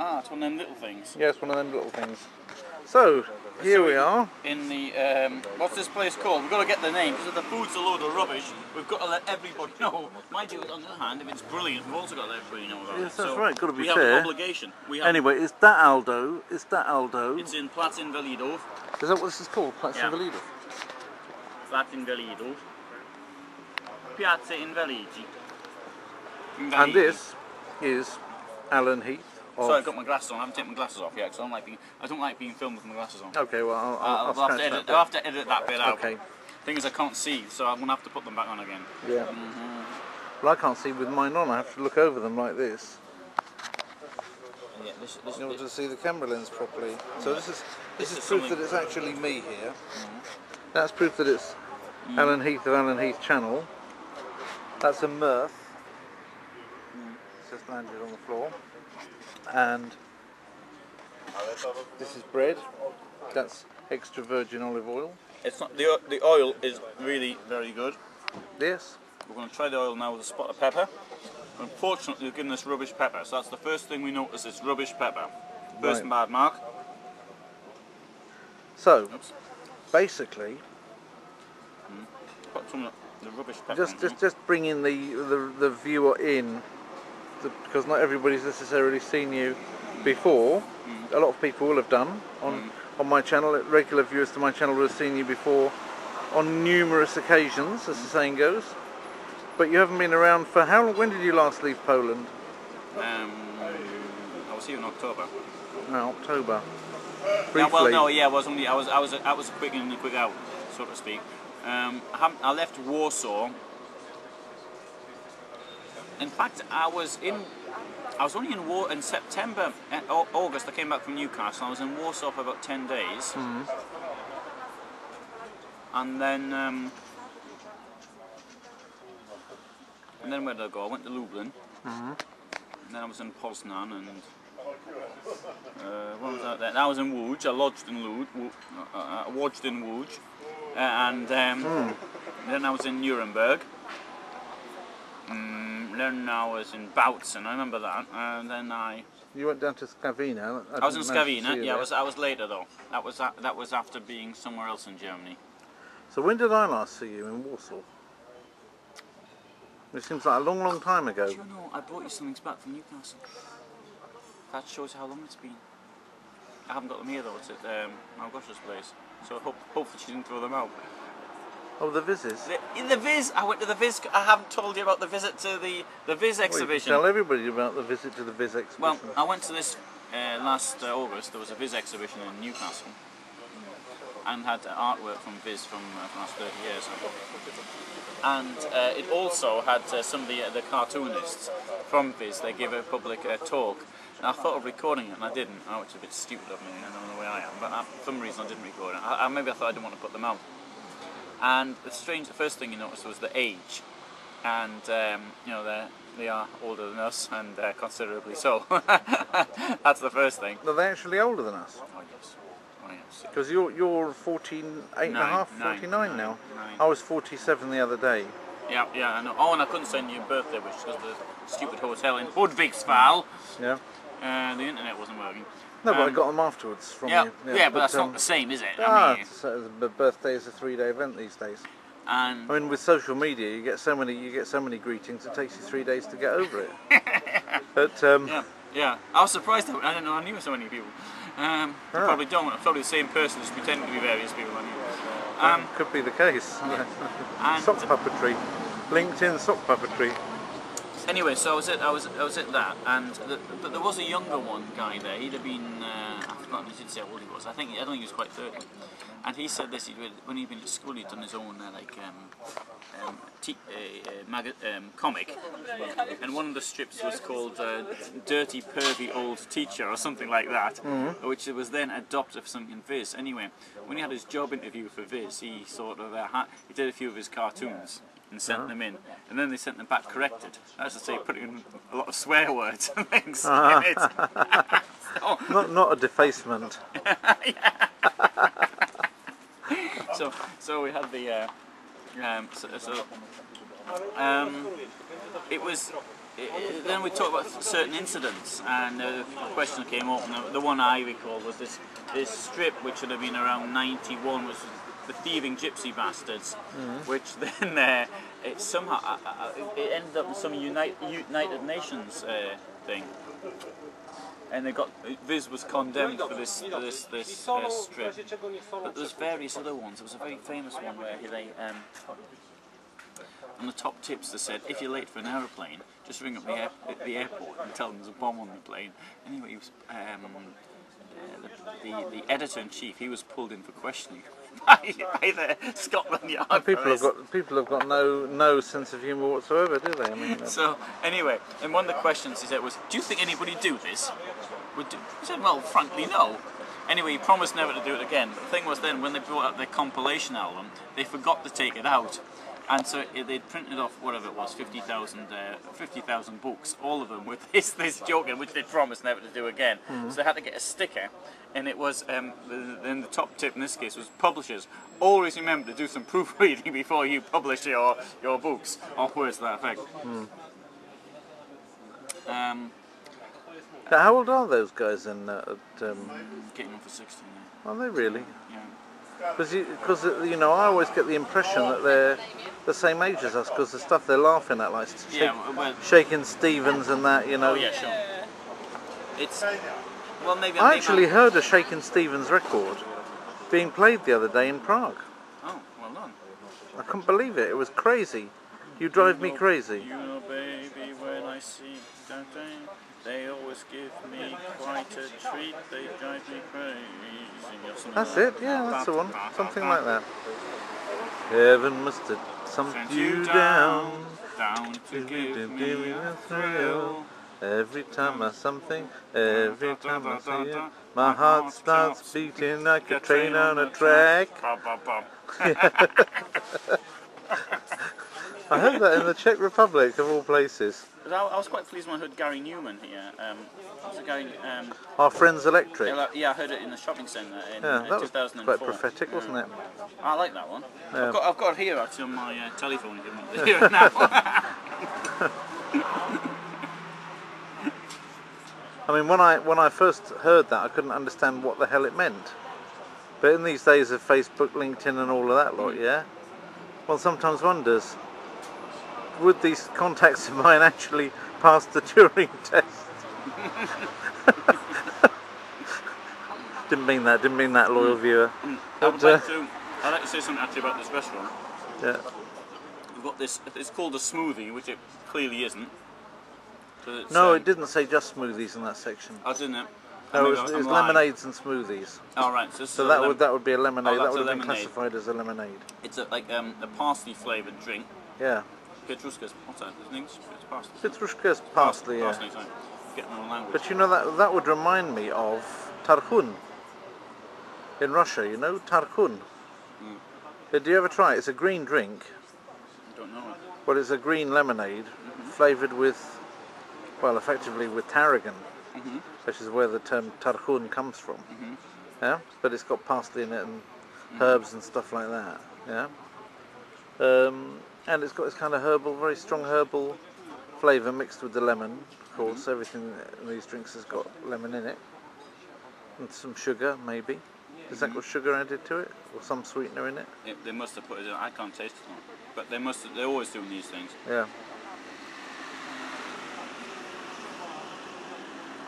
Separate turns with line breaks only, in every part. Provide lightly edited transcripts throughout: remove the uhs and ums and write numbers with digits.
Ah, it's one of them little things.
Yeah, it's one of them little things. So, here we are.
In the, what's this place called? We've got to get the name, because if the food's a load of rubbish, we've got to let everybody know. Mind you, on the other hand, if it's brilliant, we've also got to let everybody know about it.
Yes, that's right, got to be fair.
We have an obligation.
Anyway, is that Aldo? Is that Aldo?
It's in Plac Inwalidow.
Is that what this is called? Plac Inwalidow?
Plac Inwalidow. Piazza Invalidi.
And this is Alan Heath.
Sorry, I've got my glasses on. I haven't taken my glasses off yet because I don't like being filmed with my glasses on.
Okay, well
I'll have to edit that bit out.
Okay.
Thing is, I can't see, so I'm gonna have to put them back on again.
Yeah. Well, I can't see with mine on. I have to look over them like this.
Yeah,
in order to see the camera lens properly. So this is proof that it's actually me here. That's proof that it's Alan Heath of Alan Heath channel. That's a mirth. It's just landed on the floor. And this is bread. That's extra virgin olive oil.
It's not the oil is really very good.
Yes.
We're going to try the oil now with a spot of pepper. Unfortunately, they've given us rubbish pepper, so that's the first thing we notice is rubbish pepper. First and bad mark.
So, basically,
put some of the rubbish pepper.
Just bringing the viewer in, because not everybody's necessarily seen you before. A lot of people will have done on my channel. Regular viewers to my channel will have seen you before on numerous occasions, as the saying goes. But you haven't been around for how long? When did you last leave Poland?
I was here in October.
No, October. Briefly.
Yeah, well, no, yeah, I was quick in and quick out, so to speak. I left Warsaw. In fact, I was only in September, August. I came back from Newcastle. I was in Warsaw for about 10 days, and then where did I go? I went to Lublin, and then I was in Poznan, and what was that? Then I was in Łódź. I lodged in Łódź, and then I was in Nuremberg. Then I was in Bautzen, I remember that, and then
You went down to Skawina.
I was in Skawina. Yeah, I was later though. That was after being somewhere else in Germany.
So when did I last see you in Warsaw? It seems like a long, long time ago.
Do you know, I brought you some things back from Newcastle. That shows how long it's been. I haven't got them here though. It's at Małgosia's place. So hopefully she didn't throw them out.
Oh, the Vizes?
The Viz! I went to the Viz. I haven't told you about the visit to the Viz exhibition.
Tell everybody about the visit to the Viz exhibition.
Well, I went to this last August. There was a Viz exhibition in Newcastle, and had artwork from Viz from the last 30 years. And it also had some of the cartoonists from Viz. They gave a public talk. And I thought of recording it, and I didn't. Oh, it's a bit stupid of me. I don't know the way I am, but for some reason I didn't record it. Maybe I thought I didn't want to put them out. And the first thing you noticed was the age, and you know they are older than us, and considerably so. That's the first thing.
Are they actually older than us?
Oh yes, oh yes.
Because you're 48 and a half, 49 now. I was 47 the other day.
Yeah, I know. Oh, and I couldn't send you a birthday wish because the stupid hotel in Udvigsval.
Yeah.
The internet wasn't working.
No, but I got them afterwards from you.
Yeah, but that's not the same, is it?
The birthday is a 3-day event these days.
And
I mean, with social media, you get so many greetings. It takes you 3 days to get over it. But
yeah, I was surprised. I didn't know I knew so many people. Probably don't. I'm probably the same person, just pretending to be various people I knew.
Could be the case. Sock puppetry, LinkedIn sock puppetry.
Anyway, so I was at that, and but there was a younger guy there. He'd have been I've forgotten. He didn't say how old he was. I don't think he was quite 30. And he said this: when he'd been at school, he'd done his own comic, and one of the strips was called "Dirty Pervy Old Teacher" or something like that, which was then adopted for something in Viz. Anyway, when he had his job interview for Viz, he sort of he did a few of his cartoons and sent them in, and then they sent them back corrected. As I say, putting in a lot of swear words and things in it.
Not a defacement.
So we had the it was then we talked about certain incidents, and the question came up, and the one I recall was this strip which should have been around 91, which was the thieving gypsy bastards, which then it somehow it ended up in some United Nations thing, and they got Viz was condemned for this strip. But there's various other ones. There was a very famous one where they on the top tips they said, if you're late for an aeroplane, just ring up the airport and tell them there's a bomb on the plane. Anyway, he was, the editor-in-chief, he was pulled in for questioning by the Scotland Yard.
People have got no sense of humour whatsoever, do they? I mean,
so anyway, and one of the questions he said was, do you think anybody do this? He said, well, frankly, no. Anyway, he promised never to do it again. But the thing was then, when they brought out their compilation album, they forgot to take it out. And so they'd printed off whatever it was, 50,000 books, all of them with this joke in which they promised never to do again. So they had to get a sticker, and it was then the top tip in this case was publishers always remember to do some proofreading before you publish your books, or words to that effect.
How old are those guys in
getting on for 16 now.
Are they really?
Yeah.
Because you know, I always get the impression that they're the same age as us, because the stuff they're laughing at, like Shaking Stevens and that, you know.
Oh yeah, sure. It's maybe
I actually heard a Shaking Stevens record being played the other day in Prague.
Oh, well done.
I couldn't believe it. It was crazy. You drive me crazy.
You know, baby, when I see that thing, they always give me quite a treat. They drive me crazy.
That's it. Yeah, that's the one. Something like that. Heaven must have sent you down
to give me a thrill.
Every time I something, every time I see it, my heart starts beating like a train on a track. I heard that in the Czech Republic, of all places.
I was quite pleased when I heard Gary Newman here.
Our Friends Electric.
Yeah, I heard it in the shopping centre in
that
2004.
was quite prophetic, wasn't it?
I like that one.
Yeah.
I've got it here actually on my telephone. If you want to hear it now.
I mean, when I first heard that, I couldn't understand what the hell it meant. But in these days of Facebook, LinkedIn, and all of that lot, yeah, one sometimes wonders, would these contacts of mine actually pass the Turing test? Didn't mean that, loyal viewer.
I'd like to say something actually about this restaurant.
Yeah.
We've got this. It's called a smoothie, which it clearly isn't.
No, it didn't say just smoothies in that section.
Oh, didn't it?
No, it was lemonades and smoothies.
Oh, right.
So that would be a lemonade.
Oh,
that would have been
lemonade.
classified as a lemonade.
It's a parsley flavoured drink.
Yeah.
Petrushka's, what's that? It's parsley.
Petrushka's parsley, yeah.
Parsley, sorry. Getting the wrong language.
But you know, that would remind me of tarhun in Russia. You know, tarhun. Do you ever try it? It's a green drink.
I don't know it.
Well, it's a green lemonade flavoured with, well, effectively with tarragon, which is where the term tarhun comes from. Yeah, but it's got parsley in it and herbs and stuff like that. Yeah, and it's got this kind of herbal, very strong herbal flavour mixed with the lemon. Of course, everything in these drinks has got lemon in it, and some sugar maybe. Has that got sugar added to it, or some sweetener in it?
They must have put it in. I can't taste it, but they're always doing these things.
Yeah.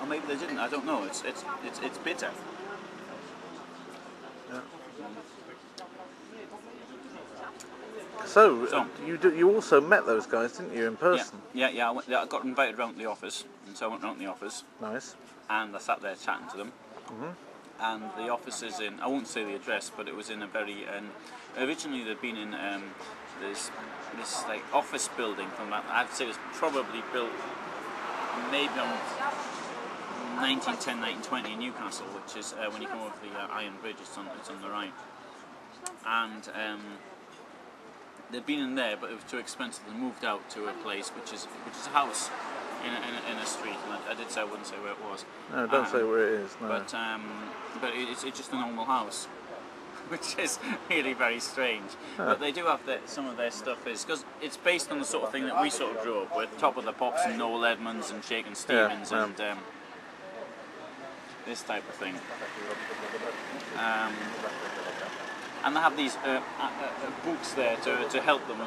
Or maybe they didn't. I don't know. It's bitter.
Yeah. So you also met those guys, didn't you, in person?
Yeah. I got invited round to the office, and so I went round to the office.
Nice.
And I sat there chatting to them. And the office is in, I won't say the address, but it was in a very, originally they'd been in this like office building from that, I'd say it was probably built maybe on 1910, 1920 in Newcastle, which is when you come over the Iron Bridge, it's on the right. And they'd been in there, but it was too expensive. They moved out to a place which is a house in a street, and I did say I wouldn't say where it was.
No, don't say where it is. No.
But it's just a normal house. which is really very strange. But they do have some of their stuff is because it's based on the sort of thing that we sort of grew up with: Top of the Pops and Noel Edmonds and Shakin' Stevens and this type of thing. And they have these books there to help them,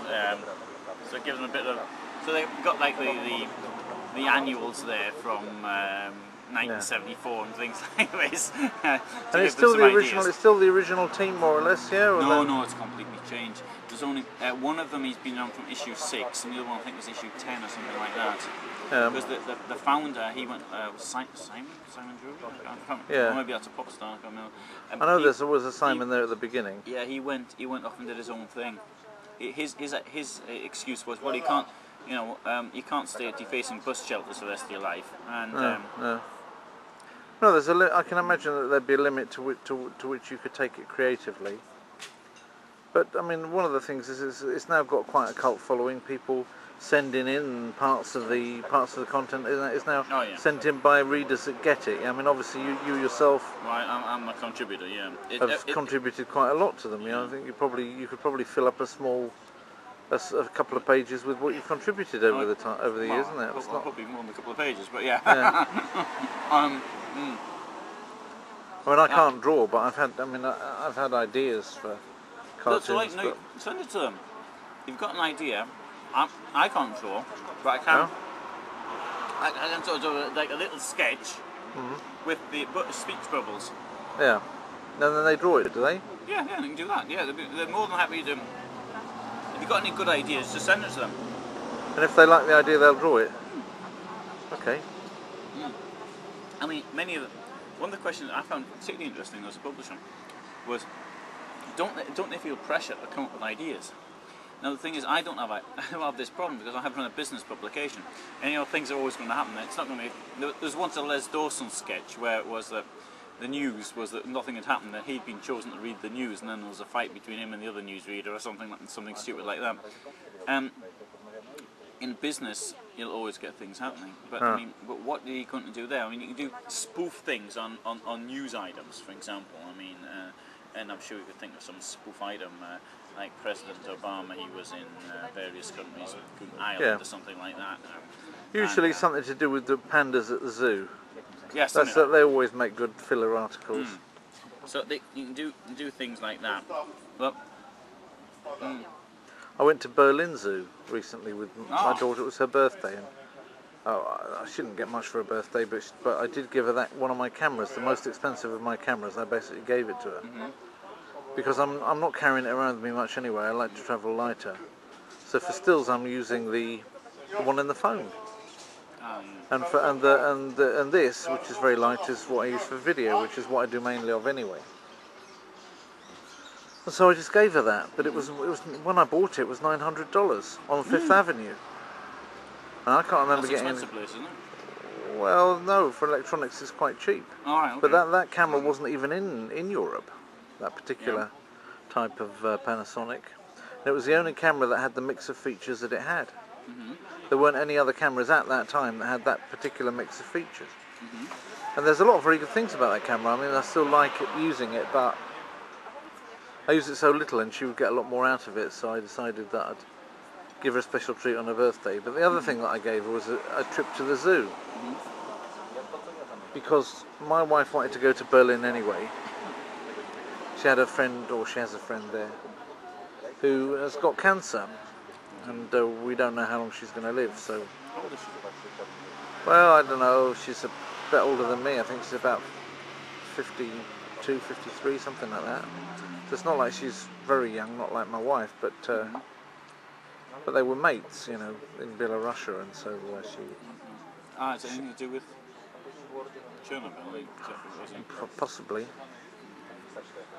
so it gives them a bit of. So they've got like the annuals there from 1974 and things like this.
And it's still the original.
Ideas.
It's still the original team, more or less, yeah. Or
No, it's completely changed. There's only one of them. He's been on from issue 6, and the other one I think was issue 10 or something like that. Because the founder, he went Simon Drew.
Yeah.
Or maybe that's a pop star. I can't remember.
I know there was a Simon there at the beginning.
Yeah, he went off and did his own thing. His excuse was, well, you can't. You can't stay defacing bus shelters for the rest of your life. And
no, there's I can imagine that there'd be a limit to which you could take it creatively. But I mean, one of the things is it's now got quite a cult following. People sending in parts of the content is now sent in by readers that get it. I mean, obviously you yourself.
Well, I'm a contributor. Yeah,
have contributed quite a lot to them. I think you could probably fill up a couple of pages with what you've contributed over the years, isn't it?
Probably more than a couple of pages, but yeah.
I mean, I can't draw, but I've had ideas for cartoons.
Send it to them. You've got an idea. I can't draw, but I can. I can sort of do like a little sketch with the speech bubbles.
Yeah. And then they draw it, do they?
Yeah, they can do that. Yeah, they're more than happy to. If you've got any good ideas, just send it to them.
And if they like the idea, they'll draw it. Okay.
I mean, one of the questions I found particularly interesting as a publisher was, don't they feel pressure to come up with ideas? Now the thing is, I don't have this problem because I have run a business publication, and things are always going to happen. It's not going to be. There's once a Les Dawson sketch where it was that the news was that nothing had happened, that he'd been chosen to read the news, and then there was a fight between him and the other newsreader or something stupid like that. In business, you'll always get things happening. But I mean, but what are you going to do there? I mean, you can do spoof things on news items, for example. I mean, and I'm sure you could think of some spoof item like President Obama. He was in various countries, Ireland or something like that.
Usually something to do with the pandas at the zoo.
Yes,
they always make good filler articles.
So you can do things like that. But
I went to Berlin Zoo recently with my daughter. It was her birthday, and I shouldn't get much for her birthday, but I did give her one of my cameras, the most expensive of my cameras. I basically gave it to her because I'm not carrying it around with me much anyway. I like to travel lighter, so for stills I'm using the one in the phone. And this, which is very light, is what I use for video, which is what I do mainly of anyway. And so I just gave her that, but it was when I bought it was $900 on Fifth Avenue, and I can't remember getting.
That's an expensive place, isn't it?
Well, no, for electronics it's quite cheap.
All right, okay.
But that camera wasn't even in Europe, that particular type of Panasonic. And it was the only camera that had the mix of features that it had. There weren't any other cameras at that time that had that particular mix of features. And there's a lot of very good things about that camera. I mean, I still like using it, but I use it so little and she would get a lot more out of it, so I decided that I'd give her a special treat on her birthday. But the other thing that I gave her was a trip to the zoo. Because my wife wanted to go to Berlin anyway. She had a friend, or she has a friend there, who has got cancer. And we don't know how long she's going to live, so...
How old is she?
Well, I don't know, she's a bit older than me. I think she's about 52, 53, something like that. So it's not like she's very young, not like my wife, but they were mates, in Belarusia, and so she...
Is it anything to do with Chernobyl?
Possibly.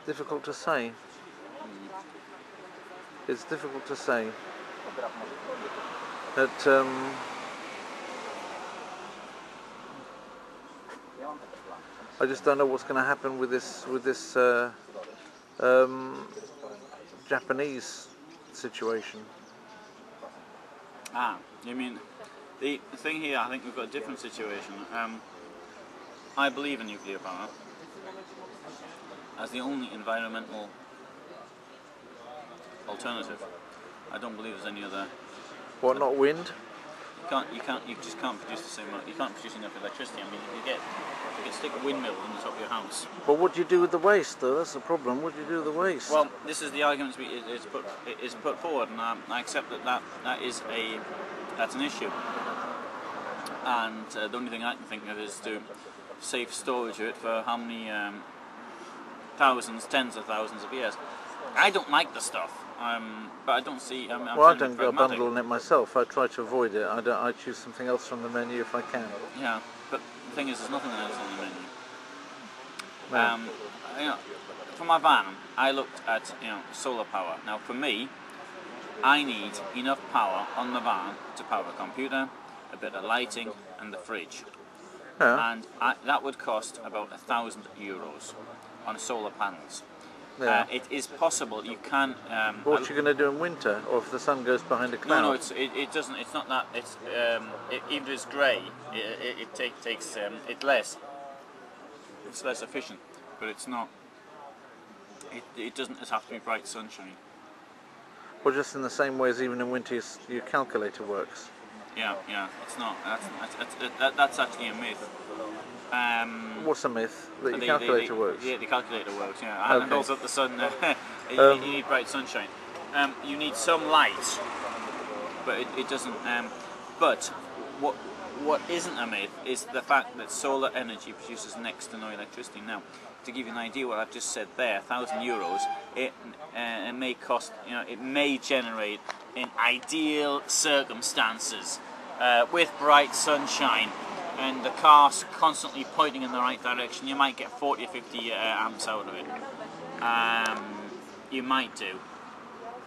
Difficult to say. It's difficult to say. But I just don't know what's going to happen with this Japanese situation.
You mean the thing here? I think we've got a different situation. I believe in nuclear power as the only environmental alternative. I don't believe there's any other.
What, not wind?
You just can't produce the same amount. You can't produce enough electricity. I mean, you can stick a windmill on the top of your house.
But what do you do with the waste, though? That's the problem. What do you do with the waste?
Well, this is the argument is put forward, and I accept that's an issue. And the only thing I can think of is to save storage of it for how many thousands, tens of thousands of years. I don't like the stuff. But I don't see.
Well, I don't go bundling it myself. I try to avoid it. I choose something else from the menu if I can.
Yeah, but the thing is, there's nothing else on the menu.
No.
For my van, I looked at solar power. Now, for me, I need enough power on the van to power a computer, a bit of lighting, and the fridge.
Yeah.
And that would cost about €1,000 on solar panels.
Yeah.
It is possible you can.
What you going to do in winter, or if the sun goes behind a cloud?
No, it doesn't. It's not that. It's even if it's grey, it takes it less. It's less efficient, but it's not. It doesn't have to be bright sunshine.
Well, just in the same way as even in winter, your calculator works.
Yeah, it's not. That's actually a myth.
What's a myth? That your calculator works?
Yeah, the calculator works, yeah. And also the sun, you need bright sunshine. You need some light, but it doesn't. But what isn't a myth is the fact that solar energy produces next to no electricity. Now, to give you an idea what I've just said there, €1,000, it may cost, it may generate in ideal circumstances with bright sunshine and the car's constantly pointing in the right direction, you might get 40 or 50 amps out of it. You might do.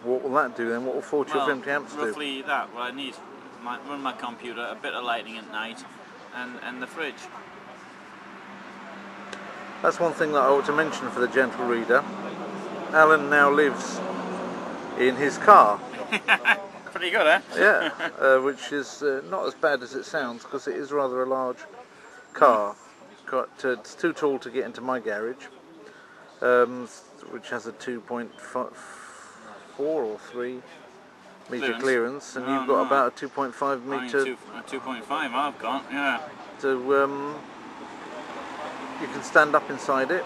What will that do then? What will 40 or 50 amps do?
Roughly that. Well, I need run my computer, a bit of lighting at night, and the fridge.
That's one thing that I ought to mention for the gentle reader. Alan now lives in his car.
Pretty good, eh?
Yeah, which is not as bad as it sounds, because it is rather a large car. It's too tall to get into my garage, which has a 2.4 or 3 metre clearance, and you've got about a 2.5 metre.
2.5 I've got, yeah.
So you can stand up inside it.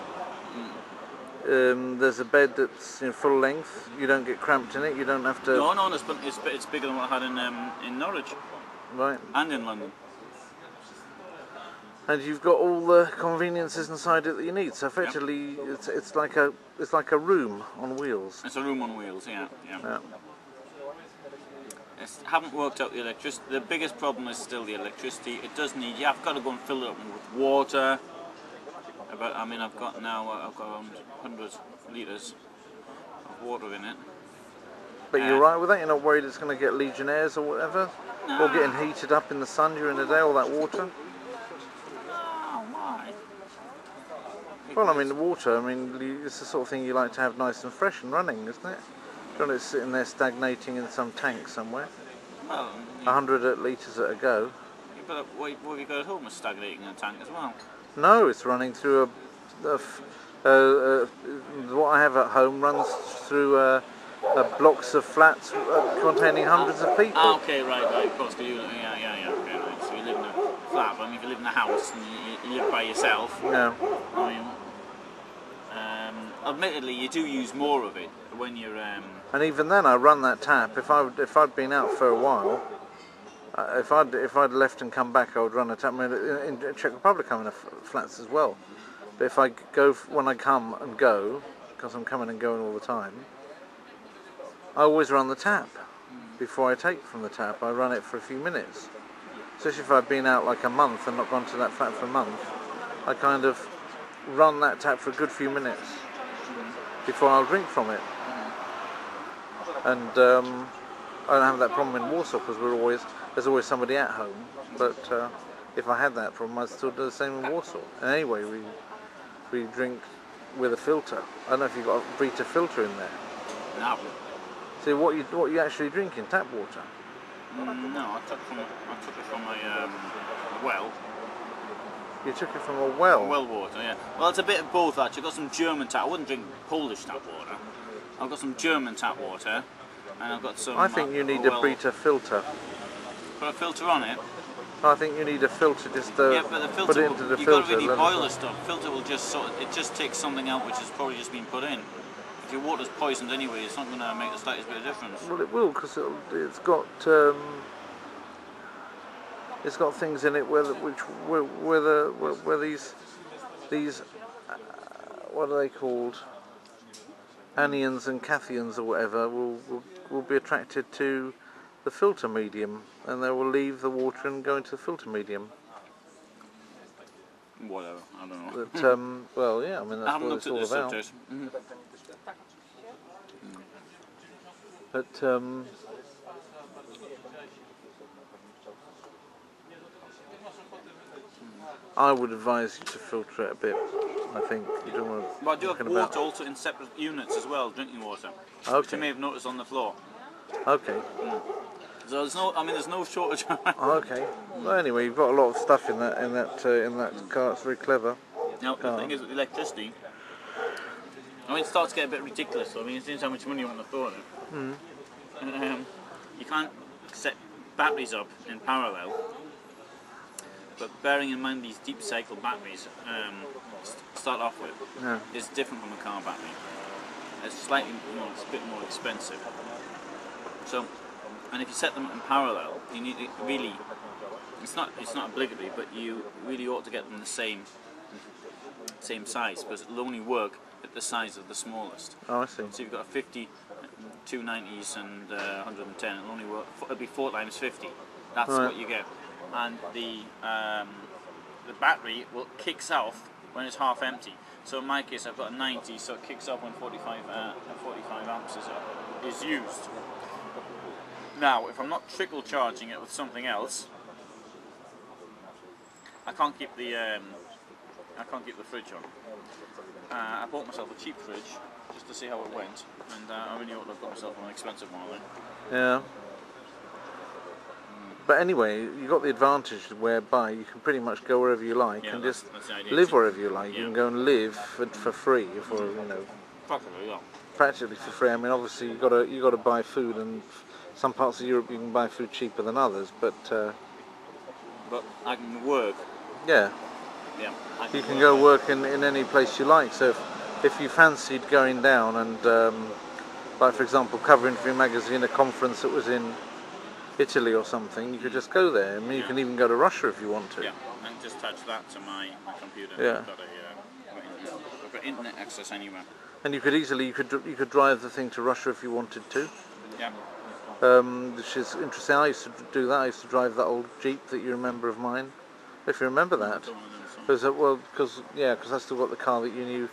There's a bed that's full length. You don't get cramped in it. You don't have to.
No, it's bigger than what I had in Norwich.
Right.
And in London.
And you've got all the conveniences inside it that you need. So effectively, it's like a room on wheels.
It's a room on wheels. Yeah. Haven't worked out the electricity. The biggest problem is still the electricity. It does need. I've got to go and fill it up with water. I've got around 100 litres of water in it.
But you're right with that? You're not worried it's going to get legionnaires or whatever?
No.
Or getting heated up in the sun during the day, all that water?
Oh, why?
Well, the water, it's the sort of thing you like to have nice and fresh and running, isn't it? You don't want it sitting there stagnating in some tank somewhere.
Well,
100 litres at a go.
But what have you got at home is stagnating in a tank as well?
No, it's running through what I have at home runs through blocks of flats containing hundreds of people.
Okay, right, of course, okay, right. So you live in a flat, but if you live in a house and you live by yourself,
yeah.
Admittedly, you do use more of it when you're.
And even then, I run that tap. If I'd been out for a while. If I'd left and come back, I would run a tap. In Czech Republic, I'm in flats as well. But if I go when I come and go, because I'm coming and going all the time, I always run the tap before I take from the tap. I run it for a few minutes. Especially if I've been out like a month and not gone to that flat for a month, I kind of run that tap for a good few minutes before I'll drink from it. And I don't have that problem in Warsaw because there's always somebody at home, but if I had that problem, I'd still do the same in Warsaw. And anyway, we drink with a filter. I don't know if you've got a Brita filter in there.
No.
So what you actually drink in tap water?
No, I took it from a well.
You took it from a well?
Well water, yeah. Well, it's a bit of both actually. I've got some German tap. I wouldn't drink Polish tap water. I've got some German tap water, and I've got some.
I think you need a Brita filter.
Put a filter on it.
I think you need a filter just to
Yeah, but the filter
put it into the
you've
filter.
got to really boil the stuff. Filter will just it just takes something out which has probably just been put in. If your water's poisoned anyway, it's not going to make the slightest bit of difference.
Well, it will, because it's got things in it where these what are they called? Anions and cations or whatever will be attracted to the filter medium, and they will leave the water and go into the filter medium.
Whatever, I don't know.
But well, yeah, I mean
I
that's what it's all about. But I would advise you to filter it a bit. I think you don't want to.
But I do have water also in separate units as well, drinking water.
Okay.
Which you may have noticed on the floor.
Okay.
So there's no shortage.
Okay. Well, anyway, you've got a lot of stuff in that car. It's very clever.
Now the thing is with electricity, I mean, it starts to get a bit ridiculous. I mean, it seems how much money you want to throw in it. You can't set batteries up in parallel. But bearing in mind these deep cycle batteries, start off with, is different from a car battery. It's slightly more, it's a bit more expensive. So, and if you set them in parallel, you need to really. It's not obligatory, but you really ought to get them the same size, because it'll only work at the size of the smallest.
Oh, I see.
So you've got a 50, 290s and 110. It'll only work. It'll be 4 times 50. That's what you get. And the battery kicks off when it's half empty. So in my case, I've got a 90, so it kicks off when 45 amps is used. Now, if I'm not trickle charging it with something else, I can't keep the fridge on. I bought myself a cheap fridge just to see how it went, and I really ought to have got myself an expensive one then.
Yeah. But anyway, you got the advantage whereby you can pretty much go wherever you like and just live wherever you like. You can go and live for free, practically for free. I mean, obviously you got to buy food, and some parts of Europe you can buy food cheaper than others. But
I can work.
Yeah.
Yeah.
You can go work in any place you like. So if you fancied going down and, like for example, covering for your magazine a conference that was in Italy or something, you could just go there. I mean, you can even go to Russia if you want to.
Yeah, and just attach that to my computer.
Yeah.
I've got internet access anywhere.
And you could easily you could drive the thing to Russia if you wanted to.
Yeah.
Which is interesting. I used to do that. I used to drive that old Jeep that you remember of mine. If you remember that. Because I still got the car that you knew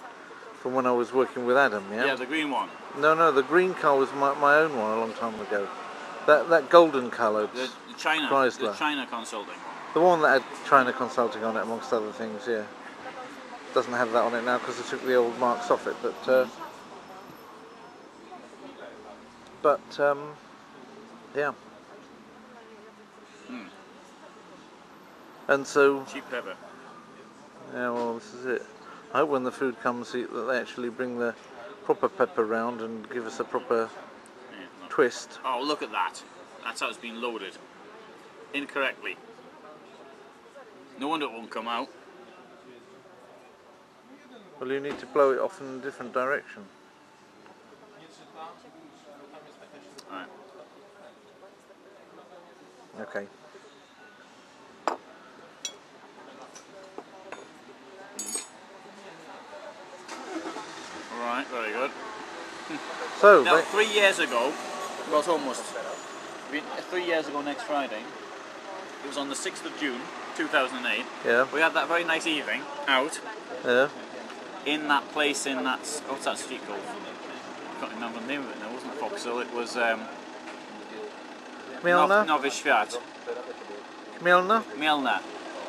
from when I was working with Adam. Yeah.
Yeah, the green one.
No, the green car was my own one a long time ago. That golden coloured Chrysler.
The China Consulting.
The one that had China Consulting on it, amongst other things, yeah. Doesn't have that on it now because I took the old marks off it, but yeah. And so.
Cheap pepper.
Yeah, well, this is it. I hope when the food comes that they actually bring the proper pepper round and give us a proper twist.
Oh, look at that. That's how it's been loaded. Incorrectly. No wonder it won't come out.
Well, you need to blow it off in a different direction.
Alright.
Okay.
Alright, very good.
So,
now, 3 years ago, well, it's almost 3 years ago next Friday, it was on the 6th of June 2008,
yeah.
We had that very nice evening out in that place what's that street called? I can't remember the name of it now, it wasn't Foxhill, it was Nowy Świat. Mielna.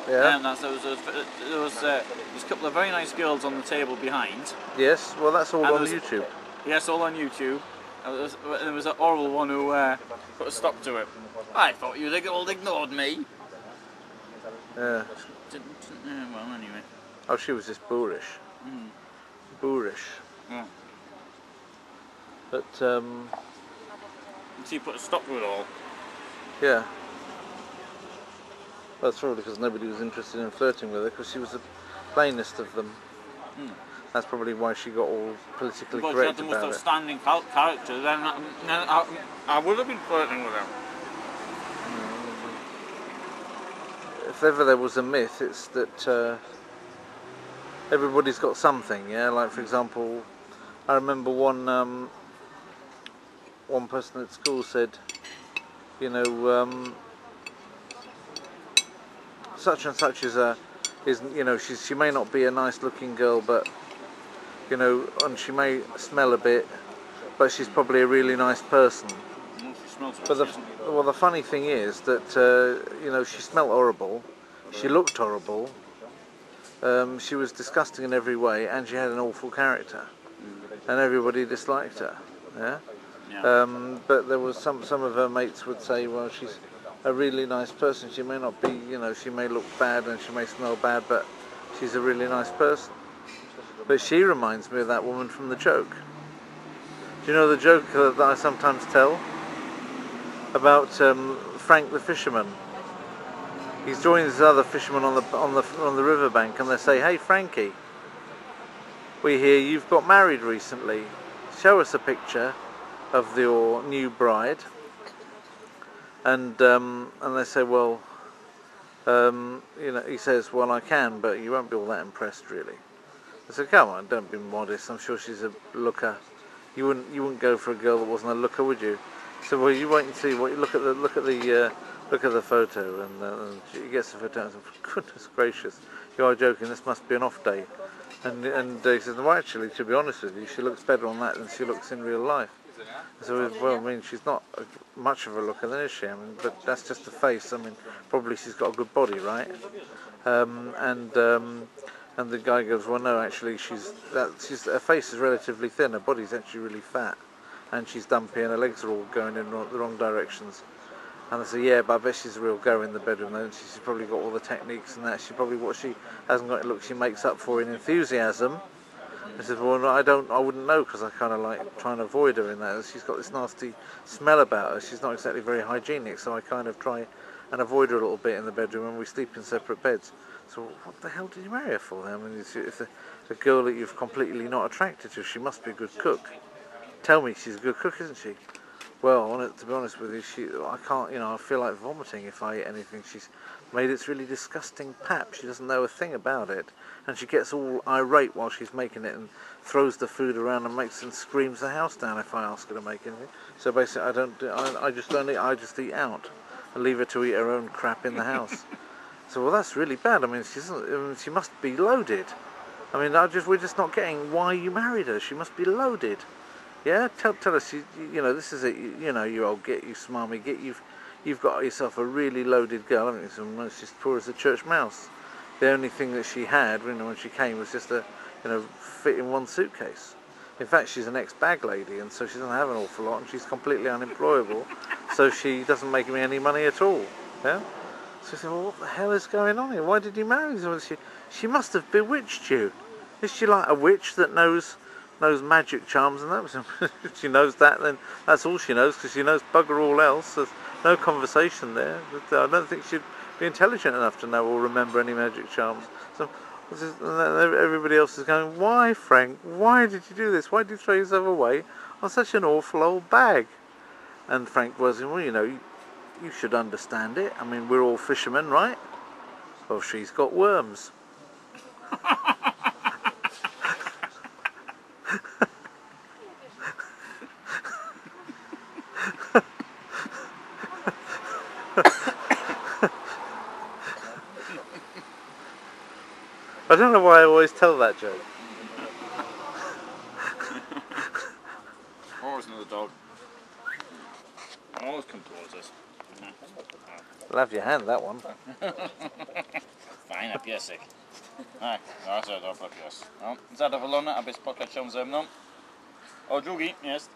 Yeah.
And there was a couple of very nice girls on the table behind.
Yes, well that's all on YouTube.
Yes, all on YouTube. There was an oral one who put a stop to it. I thought you all ignored me.
Yeah.
Well, anyway.
Oh, she was just boorish. Boorish.
Yeah.
But
So you put a stop to it all.
yeah. Well, that's probably because nobody was interested in flirting with her, because she was the plainest of them. That's probably why she got all politically
But
correct
she had the most
about it.
outstanding character, then I would have been flirting with her.
If ever there was a myth, it's that everybody's got something, yeah? Like, for example, I remember one person at school said, you know, such and such is you know, she may not be a nice looking girl, but, you know, and she may smell a bit, but she's probably a really nice person.
She smells
But the funny thing is that, you know, she smelled horrible, she looked horrible, she was disgusting in every way, and she had an awful character, and everybody disliked her. Yeah. But there was some of her mates would say, well, she's a really nice person. She may not be, you know, she may look bad and she may smell bad, but she's a really nice person. But she reminds me of that woman from the joke. Do you know the joke that I sometimes tell about Frank the fisherman? He's joined his other fishermen on the riverbank, and they say, "Hey Frankie, we hear you've got married recently. Show us a picture of your new bride." And they say, "Well, you know," he says, "well, I can, but you won't be all that impressed, really." I said, "Come on, don't be modest. I'm sure she's a looker. You wouldn't go for a girl that wasn't a looker, would you?" So, well, you wait and see. What look at the photo, and she gets the photo and says, "Goodness gracious, you are joking. This must be an off day." And he says, "Well, actually, to be honest with you, she looks better on that than she looks in real life." So, well, I mean, she's not much of a looker, then, is she? I mean, but that's just the face. I mean, probably she's got a good body, right? And the guy goes, "Well, no, actually, her face is relatively thin. Her body's actually really fat, and she's dumpy, and her legs are all going in the wrong directions." And I say, "Yeah, but I bet she's a real go in the bedroom, though. She's probably got all the techniques and that. What she hasn't got, look, she makes up for in enthusiasm." I said, "Well, I wouldn't know, because I kind of like trying to avoid her in that. She's got this nasty smell about her. She's not exactly very hygienic, so I kind of try and avoid her a little bit in the bedroom, and we sleep in separate beds." So what the hell did you marry her for then? I mean, if a girl that you've completely not attracted to, she must be a good cook. Tell me she's a good cook, isn't she? Well, to be honest with you, I can't, you know, I feel like vomiting if I eat anything she's made. It's really disgusting pap. She doesn't know a thing about it, and she gets all irate while she's making it and throws the food around and screams the house down if I ask her to make anything. So basically, I just don't eat. I just eat out and leave her to eat her own crap in the house. So, well, that's really bad. I mean, she must be loaded. I mean, we're just not getting why you married her. She must be loaded. Yeah, tell us. You know, this is it. You know, you old git, you smarmy git. You've got yourself a really loaded girl, haven't you? She's poor as a church mouse. The only thing that she had, you know, when she came was just fit in one suitcase. In fact, she's an ex-bag lady, and so she doesn't have an awful lot, and she's completely unemployable. So she doesn't make me any money at all. Yeah. So I said, "Well, what the hell is going on here? Why did you marry her? She must have bewitched you. Is she like a witch that knows magic charms and that?" If she knows that, then that's all she knows, because she knows bugger all else. There's no conversation there. I don't think she'd be intelligent enough to know or remember any magic charms. So everybody else is going, "Why, Frank? Why did you do this? Why did you throw yourself away on such an awful old bag?" And Frank was, "Well, you know, you should understand it. I mean, we're all fishermen, right? Well, she's got worms." I don't know why I always tell that joke.
Always another dog. Always come towards us.
I'll have your hand, that one.
Fajna piesek. Bardzo dobry pies. No, zadowolony, aby spotkać się ze mną. O, drugi jest.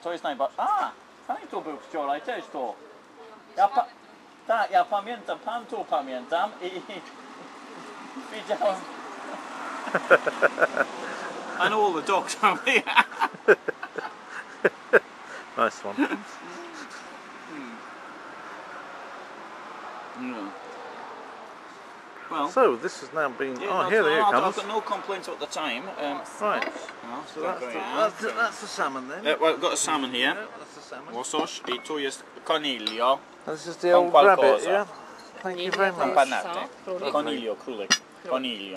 To jest najbardziej. Pan tu był wczoraj, też to. Tak, ja pamiętam, pan tu pamiętam i widziałem. And all the dogs over here.
Nice one.
Yeah. Well,
So this has now been.
yeah,
Oh, here it comes.
I've got no complaints at the time.
Right.
No,
So that's the salmon then.
well, I've got a salmon here.
Yeah, that's the salmon.
Warsaw I tu jest conilio.
This is the
Con
old rabbit,
qualcosa.
yeah? Thank you very much.
Panate. Conilio, królek. Conilio.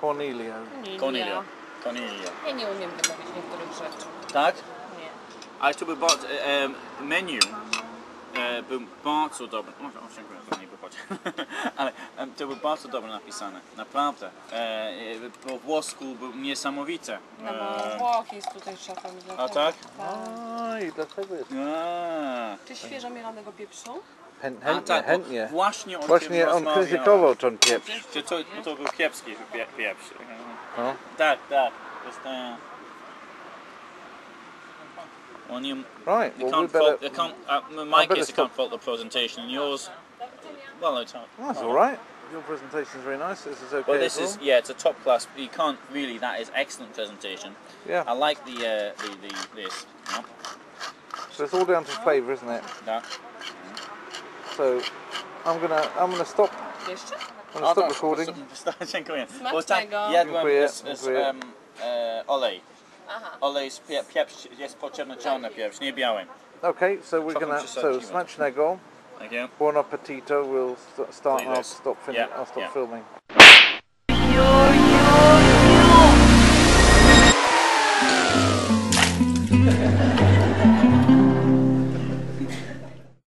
Cornelio.
Conilio. Conilio.
Ja nie umiem wymówić niektórych rzeczy.
Tak?
Nie.
Ale to by bardzo, menu był bardzo dobre. O, dziękuję, to nie wychodzi. Ale to było bardzo dobrze napisane, naprawdę. Po włosku był niesamowite.
No bo Włoch jest tutaj szefem.
A tak?
A, i dlatego jest.
Czy świeżo mielonego pieprzu?
Chętnie.
Właśnie on
Właśnie on krytykował ten pieprz.
To był kiepski pieprz.
No.
Tak. To jest, on you,
Right,
you
well, we
can't
better.
fault, you can't, in my case, you
stop.
can't fault the presentation, and yours, well, it's not.
That's all right. Your presentation is very nice. This is okay.
Well, this
as well.
is, yeah, it's a top class. You can't really. That is excellent presentation.
Yeah.
I like the this. You know,
So it's all down to flavour, isn't it?
that.
So I'm gonna stop.
Jeszcze?
I'm gonna stop recording.
Dziękuję.
Smacznego.
Jadłem
Dziękuję.
olej.
Aha.
Olej z pieprz jest potrzebny czarny pieprz, nie biały.
Okay, so we're gonna
Chocolate
so smacznego.
Thank you.
Buon appetito. We'll start and I'll
Please.
stop
Yeah,
I'll stop
yeah.
filming.